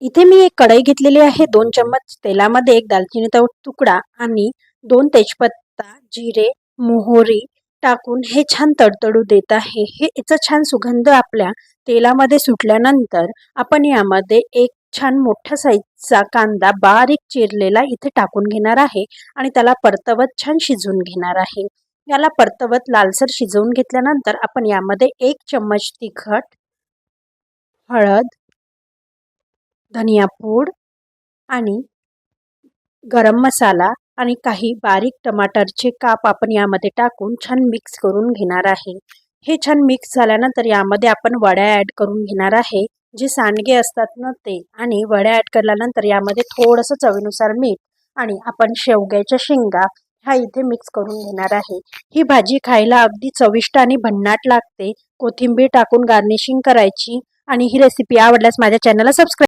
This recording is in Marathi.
इथे मी एक कढई घेतलेली आहे। 2 चम्मच तेलामध्ये एक दालचिनीचा तुकडा आणि 2 तेजपत्ता, जिरे, मोहरी टाकून हे छान तडतडू देत आहे। हे याचा छान सुगंध आपल्या तेलामध्ये सुटल्यानंतर आपण यामध्ये एक छान मोठ्या साईजचा कांदा बारीक चिरलेला इथे टाकून घेणार आहे आणि त्याला परतवत छान शिजवून घेणार आहे। याला परतवत लालसर शिजवून घेतल्यानंतर आपण यामध्ये 1 चम्मच तिखट, हळद, धनिया पूड आणि गरम मसाला आणि काही बारीक टमाटरचे काप आपण यामध्ये टाकून छान मिक्स करून घेणार आहे। हे छान मिक्स झाल्यानंतर यामध्ये आपण वड्या ॲड करून घेणार आहे। जे सांडगे असतात ना ते, आणि वड्या ॲड केल्यानंतर यामध्ये थोडंसं चवीनुसार मीठ आणि आपण शेवग्याच्या शेंगा ह्या इथे मिक्स करून घेणार आहे। ही भाजी खायला अगदी चविष्ट आणि भन्नाट लागते। कोथिंबीर टाकून गार्निशिंग करायची आणि ही रेसिपी आवडल्यास माझ्या चॅनलला सबस्क्राईब